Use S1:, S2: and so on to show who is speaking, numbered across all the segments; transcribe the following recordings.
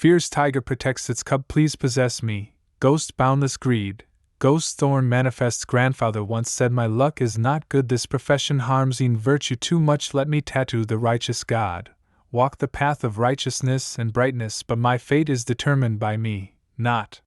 S1: Fierce tiger protects its cub, please possess me. Ghost boundless greed. Ghost thorn manifests. Grandfather once said my luck is not good, this profession harms in virtue too much, let me tattoo the righteous God. Walk the path of righteousness and brightness, but my fate is determined by me, not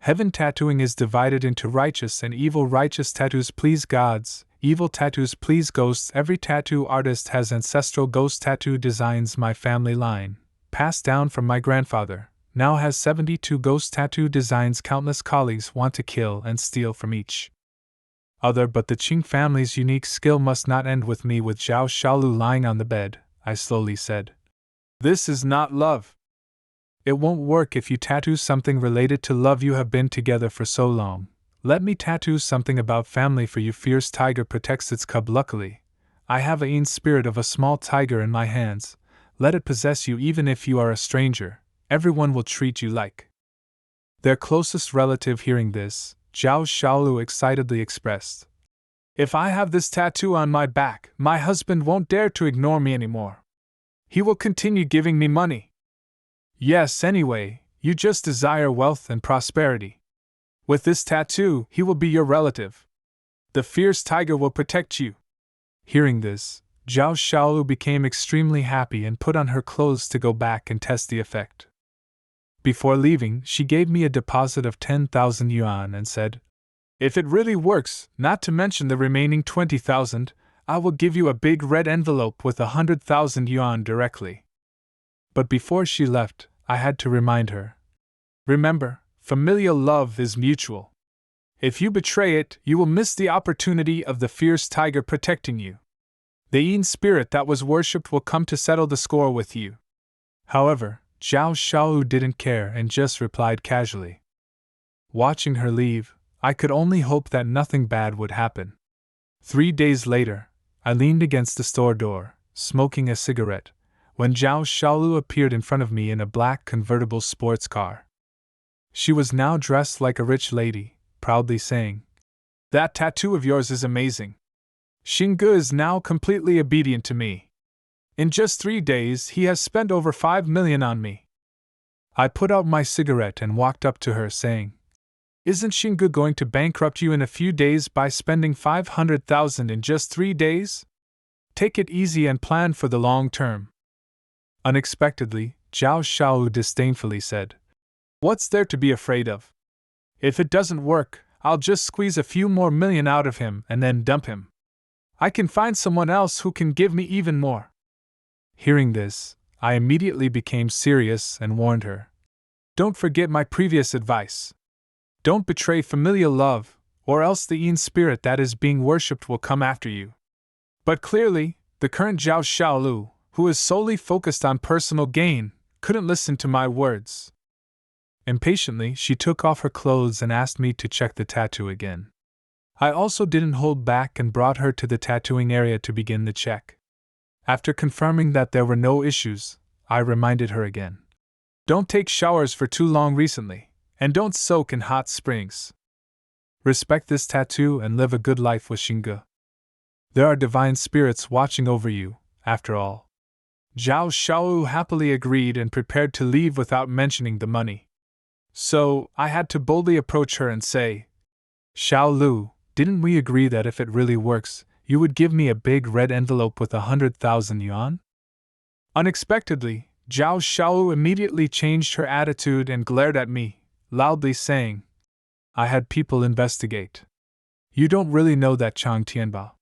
S1: heaven. Tattooing is divided into righteous and evil. Righteous tattoos please gods, evil tattoos please ghosts. Every tattoo artist has ancestral ghost tattoo designs. My family line, passed down from my grandfather, now has 72 ghost tattoo designs. Countless colleagues want to kill and steal from each other, but the Qing family's unique skill must not end with me. With Zhao Shaolu lying on the bed, I slowly said, "This is not love. It won't work if you tattoo something related to love. You have been together for so long. Let me tattoo something about family for you." Fierce tiger protects its cub. Luckily, I have a spirit of a small tiger in my hands. Let it possess you. Even if you are a stranger, everyone will treat you like their closest relative. Hearing this, Zhao Shaolu excitedly expressed, "If I have this tattoo on my back, my husband won't dare to ignore me anymore. He will continue giving me money. Yes, anyway, you just desire wealth and prosperity. With this tattoo, he will be your relative. The fierce tiger will protect you." Hearing this, Zhao Shaolu became extremely happy and put on her clothes to go back and test the effect. Before leaving, she gave me a deposit of 10,000 yuan and said, "If it really works, not to mention the remaining 20,000, I will give you a big red envelope with 100,000 yuan directly." But before she left, I had to remind her, "Remember, familial love is mutual. If you betray it, you will miss the opportunity of the fierce tiger protecting you. The Yin spirit that was worshipped will come to settle the score with you." However, Zhao Shaolu didn't care and just replied casually. Watching her leave, I could only hope that nothing bad would happen. 3 days later, I leaned against the store door, smoking a cigarette, when Zhao Shaolu appeared in front of me in a black convertible sports car. She was now dressed like a rich lady, proudly saying, "That tattoo of yours is amazing. Xingge is now completely obedient to me. In just 3 days, he has spent over 5 million on me." I put out my cigarette and walked up to her, saying, "Isn't Xingge going to bankrupt you in a few days by spending 500,000 in just 3 days? Take it easy and plan for the long term." Unexpectedly, Zhao Shaolu disdainfully said, "What's there to be afraid of? If it doesn't work, I'll just squeeze a few more million out of him and then dump him. I can find someone else who can give me even more." Hearing this, I immediately became serious and warned her, "Don't forget my previous advice. Don't betray familial love, or else the Yin spirit that is being worshipped will come after you." But clearly, the current Zhao Shaolu, who is solely focused on personal gain, couldn't listen to my words. Impatiently, she took off her clothes and asked me to check the tattoo again. I also didn't hold back and brought her to the tattooing area to begin the check. After confirming that there were no issues, I reminded her again, "Don't take showers for too long recently, and don't soak in hot springs. Respect this tattoo and live a good life with Xingge. There are divine spirits watching over you, after all." Zhao Shaolu happily agreed and prepared to leave without mentioning the money. So, I had to boldly approach her and say, "Shaolu, didn't we agree that if it really works, you would give me a big red envelope with 100,000 yuan?" Unexpectedly, Zhao Shaolu immediately changed her attitude and glared at me, loudly saying, "I had people investigate. You don't really know that Chang Tianbao.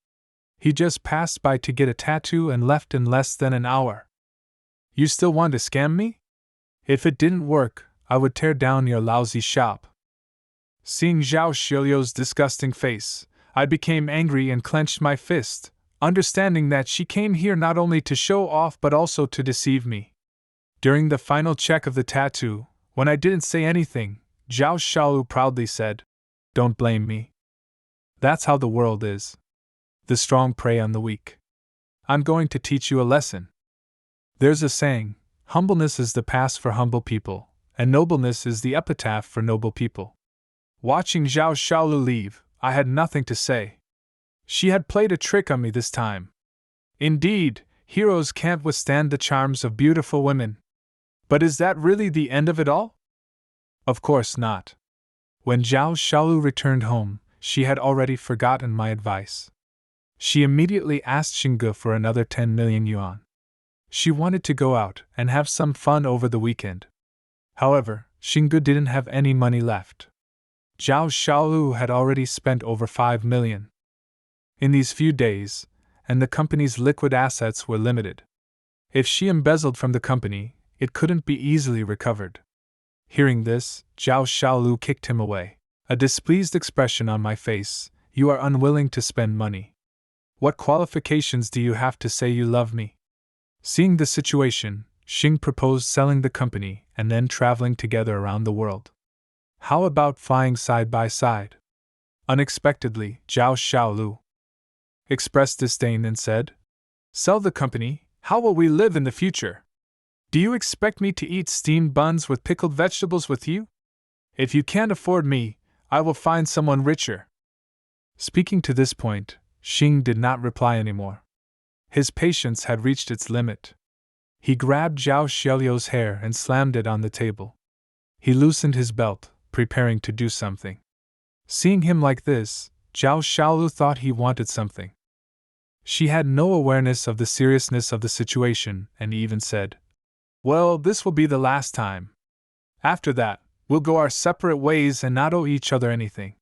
S1: He just passed by to get a tattoo and left in less than an hour. You still want to scam me? If it didn't work, I would tear down your lousy shop." Seeing Zhao Xiaoyou's disgusting face, I became angry and clenched my fist, understanding that she came here not only to show off but also to deceive me. During the final check of the tattoo, when I didn't say anything, Zhao Shaolu proudly said, "Don't blame me. That's how the world is. The strong prey on the weak. I'm going to teach you a lesson. There's a saying, humbleness is the pass for humble people, and nobleness is the epitaph for noble people." Watching Zhao Shaolu leave, I had nothing to say. She had played a trick on me this time. Indeed, heroes can't withstand the charms of beautiful women. But is that really the end of it all? Of course not. When Zhao Xiaolu returned home, she had already forgotten my advice. She immediately asked Xingge for another 10 million yuan. She wanted to go out and have some fun over the weekend. However, Xingge didn't have any money left. Zhao Xiaolu had already spent over 5 million. In these few days, and the company's liquid assets were limited. If she embezzled from the company, it couldn't be easily recovered. Hearing this, Zhao Xiaolu kicked him away. A displeased expression on my face. You are unwilling to spend money. What qualifications do you have to say you love me? Seeing the situation, Xing proposed selling the company and then traveling together around the world. How about flying side by side? Unexpectedly, Zhao Xiaolu expressed disdain and said, Sell the company? How will we live in the future? Do you expect me to eat steamed buns with pickled vegetables with you? If you can't afford me, I will find someone richer. Speaking to this point, Xing did not reply anymore. His patience had reached its limit. He grabbed Zhao Xiaolu's hair and slammed it on the table. He loosened his belt, preparing to do something. Seeing him like this, Zhao Xiaolu thought he wanted something. She had no awareness of the seriousness of the situation and even said, Well, this will be the last time. After that, we'll go our separate ways and not owe each other anything.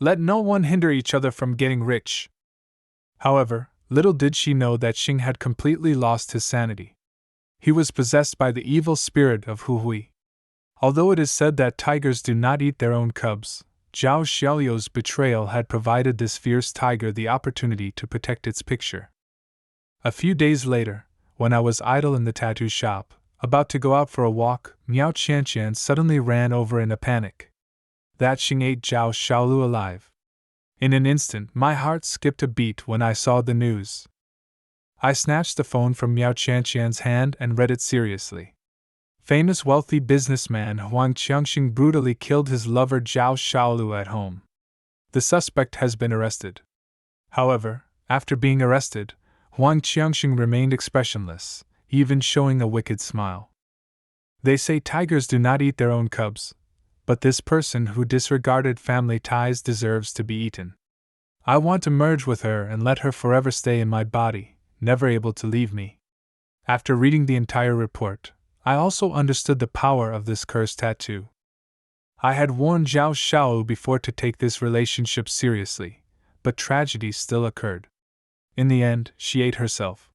S1: Let no one hinder each other from getting rich. However, little did she know that Xing had completely lost his sanity. He was possessed by the evil spirit of Hui. Although it is said that tigers do not eat their own cubs, Zhao Xiaolu's betrayal had provided this fierce tiger the opportunity to protect its picture. A few days later, when I was idle in the tattoo shop, about to go out for a walk, Miao Qianqian suddenly ran over in a panic. That Xing ate Zhao Xiaolu alive. In an instant, my heart skipped a beat when I saw the news. I snatched the phone from Miao Qianqian's hand and read it seriously. Famous wealthy businessman Huang Qiangxing brutally killed his lover Zhao Xiaolu at home. The suspect has been arrested. However, after being arrested, Huang Qiangxing remained expressionless, even showing a wicked smile. They say tigers do not eat their own cubs, but this person who disregarded family ties deserves to be eaten. I want to merge with her and let her forever stay in my body, never able to leave me. After reading the entire report, I also understood the power of this cursed tattoo. I had warned Zhao Xiaolu before to take this relationship seriously, but tragedy still occurred. In the end, she ate herself.